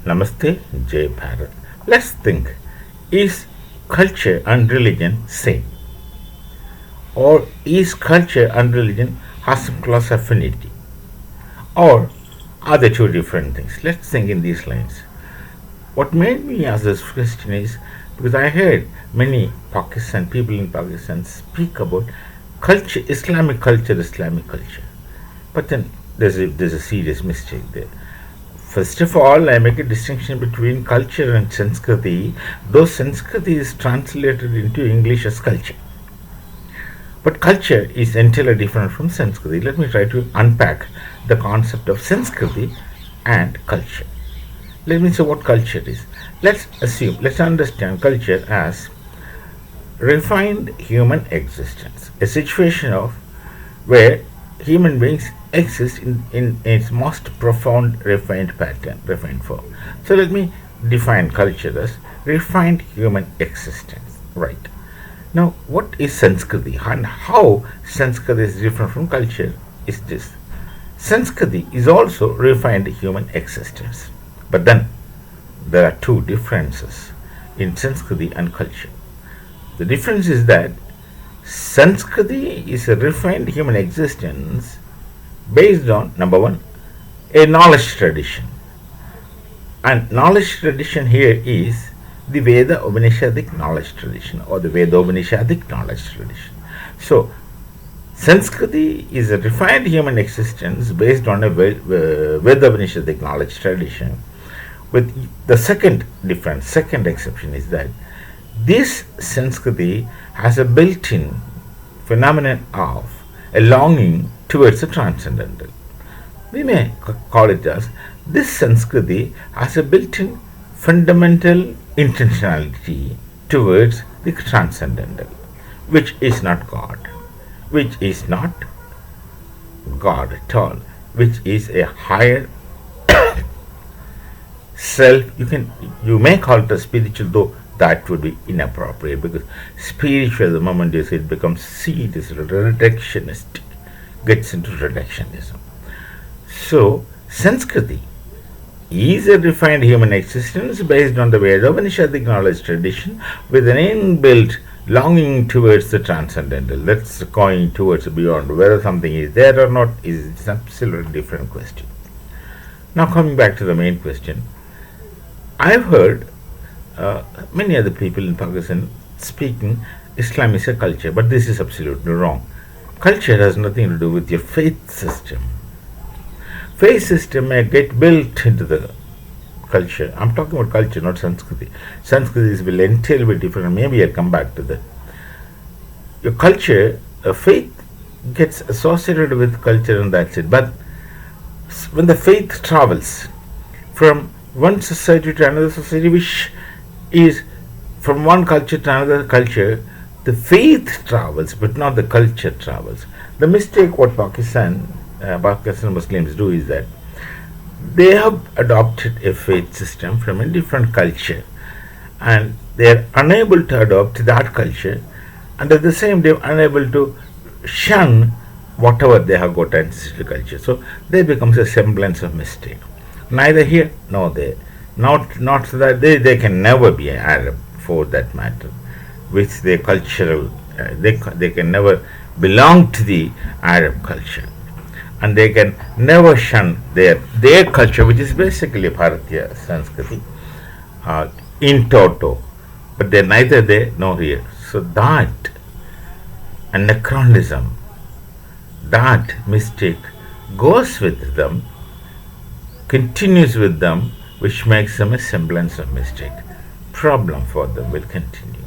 Namaste, Jai Bharat. Let's think. Is culture and religion same? Or is culture and religion has some close affinity? Or are they two different things? Let's think in these lines. What made me ask this question is because I heard many people in Pakistan speak about culture, Islamic culture. But then there's a serious mistake there. First of all, I make a distinction between culture and Sanskriti, though Sanskriti is translated into English as culture. But culture is entirely different from Sanskriti. Let me try to unpack the concept of Sanskriti and culture. Let me say what culture is. Let's understand culture as refined human existence, a situation of where human beings exist in its most profound refined form. So let me define culture as refined human existence. Right. Now, what is Sanskriti and how Sanskriti is different from culture is this. Sanskriti is also refined human existence. But then there are two differences in Sanskriti and culture. The difference is that Sanskriti is a refined human existence based on number one, a knowledge tradition. And knowledge tradition here is the Veda Upanishadic knowledge tradition or the Veda Upanishadic knowledge tradition. So, Sanskriti is a refined human existence based on a Veda Upanishadic knowledge tradition. With the second exception is that this Sanskriti has a built-in phenomenon of a longing towards the transcendental. We may call it as this Sanskriti has a built-in fundamental intentionality towards the transcendental, which is not God, which is not God at all, which is a higher self. You may call it a spiritual, though that would be inappropriate because spiritual, the moment you say it becomes serious, reductionistic, gets into reductionism. So, Sanskriti is a refined human existence based on the Veda Upanishadic knowledge tradition with an inbuilt longing towards the transcendental. That's going towards beyond. Whether something is there or not is an absolutely different question. Now, coming back to the main question, I've heard many other people in Pakistan speaking Islam is a culture, but this is absolutely wrong. Culture has nothing to do with your faith system. Faith system may get built into the culture. I'm talking about culture, not Sanskriti. Sanskriti will entirely be different. Maybe I'll come back to that. Your culture, faith gets associated with culture and that's it. But when the faith travels from one society to another society, which is from one culture to another culture, the faith travels, but not the culture travels. The mistake what Pakistan Muslims do is that they have adopted a faith system from a different culture, and they are unable to adopt that culture, and at the same time unable to shun whatever they have got ancestral culture. So there becomes a semblance of mistake. Neither here nor there. Not that they can never be an Arab for that matter, with their cultural they can never belong to the Arab culture, and they can never shun their culture, which is basically Bharatiya Sanskriti in toto. But they're neither there nor here. So that anachronism, that mistake goes with them, continues with them, which makes them a semblance of mistake. Problem for them will continue.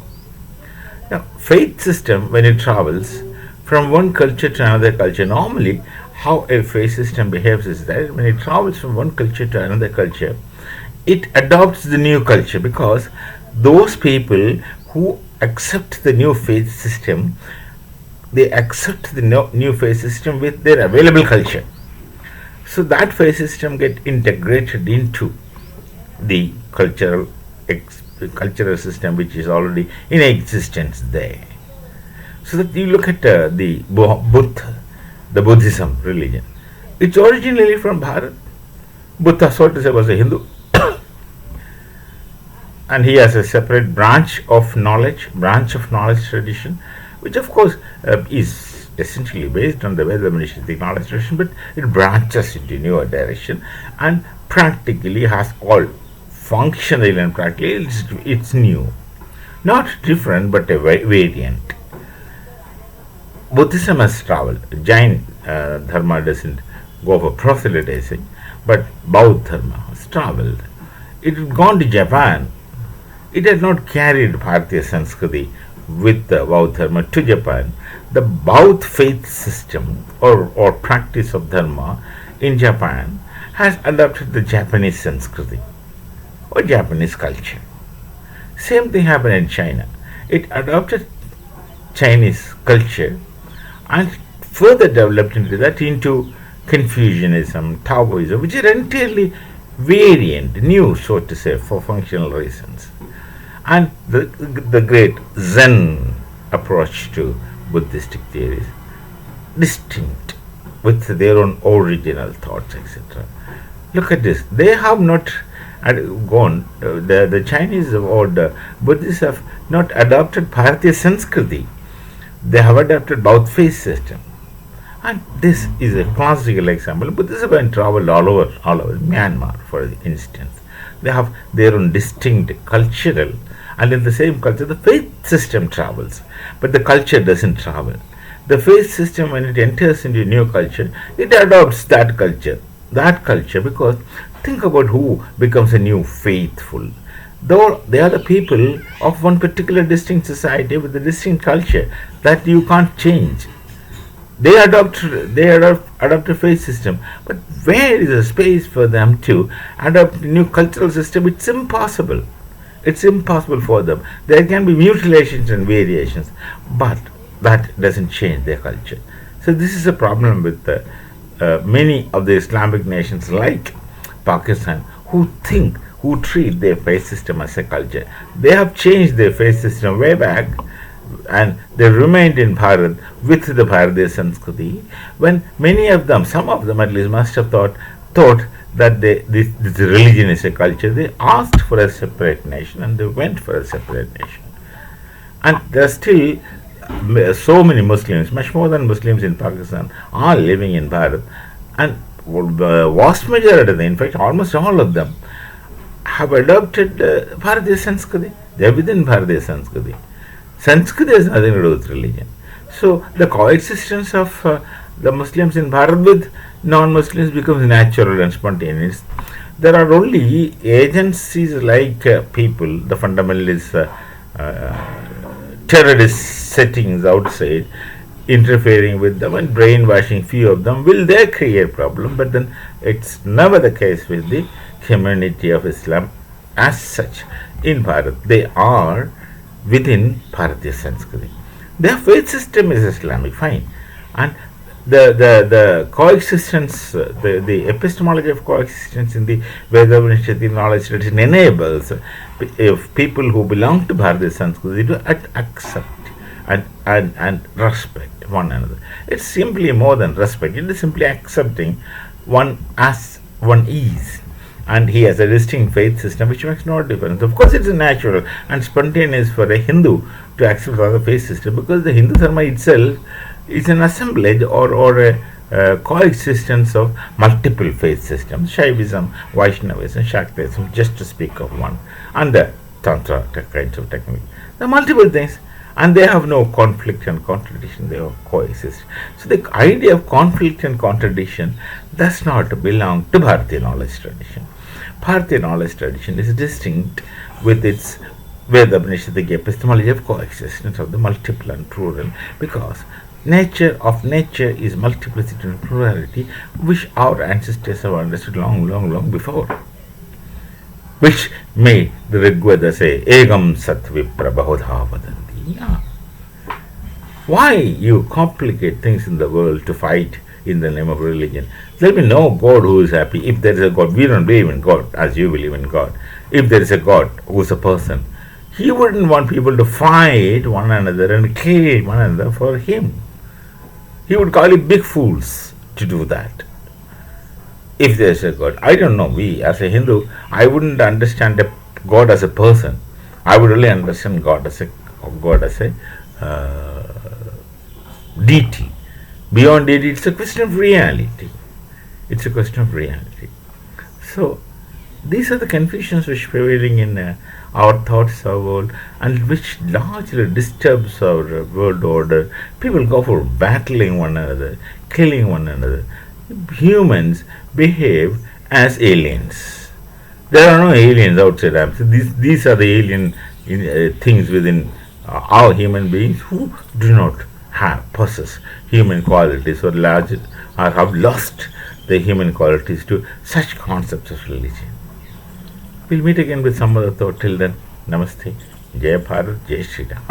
Now, faith system, when it travels from one culture to another culture, normally how a faith system behaves is that when it travels from one culture to another culture, it adopts the new culture because those people who accept the new faith system, they accept the new faith system with their available culture. So that faith system get integrated into the cultural system which is already in existence there. So that you look at the Buddhism religion. It's originally from Bharat. Buddha, so to say, was a Hindu. and he has a separate branch of knowledge tradition, which of course is essentially based on the Veda Manishiti knowledge tradition, but it branches into newer direction and practically has all functionally and practically it's new, not different but a variant. Buddhism has traveled. Jain Dharma doesn't go for proselytizing, but Bauddha Dharma has traveled. It had gone to Japan. It had not carried Bharatiya Sanskriti with the Bauddha Dharma to Japan. The Bauddha faith system or practice of Dharma in Japan has adopted the Japanese Sanskriti or Japanese culture. Same thing happened in China. It adopted Chinese culture and further developed into Confucianism, Taoism, which are entirely variant, new, so to say, for functional reasons. And the great Zen approach to Buddhistic theories, distinct with their own original thoughts, etc. Look at this. They have not gone, the Chinese or the Buddhists have not adopted Bharatiya Sanskriti. They have adopted Bauddha faith system. And this is a classical example. Buddhists have been traveled all over Myanmar, for instance. They have their own distinct cultural, and in the same culture, the faith system travels, but the culture doesn't travel. The faith system, when it enters into a new culture, it adopts that culture, because think about who becomes a new faithful. Though they are the people of one particular distinct society with a distinct culture that you can't change. They adopt a faith system, but where is the space for them to adopt a new cultural system? It's impossible. It's impossible for them. There can be mutilations and variations, but that doesn't change their culture. So this is a problem with many of the Islamic nations like Pakistan who treat their faith system as a culture. They have changed their faith system way back, and they remained in Bharat with the Bharatiya Sanskriti, when many of them, some of them at least, must have thought that this religion is a culture. They asked for a separate nation and they went for a separate nation. And there are still so many Muslims, much more than Muslims in Pakistan, are living in Bharat, and the vast majority, in fact almost all of them, have adopted Bharatiya Sanskriti. They are within Bharatiya Sanskriti. Sanskrit has nothing to do with religion. So the coexistence of the Muslims in Bharat with non-Muslims becomes natural and spontaneous. There are only agencies like people, the fundamentalist terrorist settings outside, interfering with them and brainwashing few of them. Will they create problem? But then it's never the case with the community of Islam as such in Bharat. They are within Bharatiya Sanskriti. Their faith system is Islamic, fine. And the coexistence, the epistemology of coexistence in the Veda Upanishadi knowledge tradition enables if people who belong to Bharatiya Sanskriti to accept and respect one another. It's simply more than respect, it is simply accepting one as one is. And he has a distinct faith system which makes no difference. Of course, it's natural and spontaneous for a Hindu to accept other faith system, because the Hindu Dharma itself is an assemblage or a coexistence of multiple faith systems, Shaivism, Vaishnavism, Shaktism, just to speak of one, and the Tantra kinds of technique. There are multiple things, and they have no conflict and contradiction, they all coexist. So the idea of conflict and contradiction does not belong to Bharatiya knowledge tradition. Bharatiya knowledge tradition is distinct with its Veda Upanishadic epistemology of coexistence of the multiple and plural, because nature is multiplicity and plurality, which our ancestors have understood long before, which made the Rigveda say Egam Sat Vipra Bahudha Vadanti. Yeah. Why you complicate things in the world to fight in the name of religion? There will be no God who is happy. If there is a God, we don't believe in God as you believe in God. If there is a God who is a person, he wouldn't want people to fight one another and kill one another for him. He would call it big fools to do that. If there is a God, I don't know, we as a Hindu, I wouldn't understand a God as a person, I would really understand God as a deity. Beyond deity, it's a question of reality. It's a question of reality. So these are the confusions which prevailing in our thoughts, our world, and which largely disturbs our world order. People go for battling one another, killing one another. Humans behave as aliens. There are no aliens outside us. These are the alien things within our human beings who do not possess human qualities or have lost the human qualities to such concepts of religion. We'll meet again with some other thought. Till then, Namaste. Jai Bharat, Jai Shri Ram.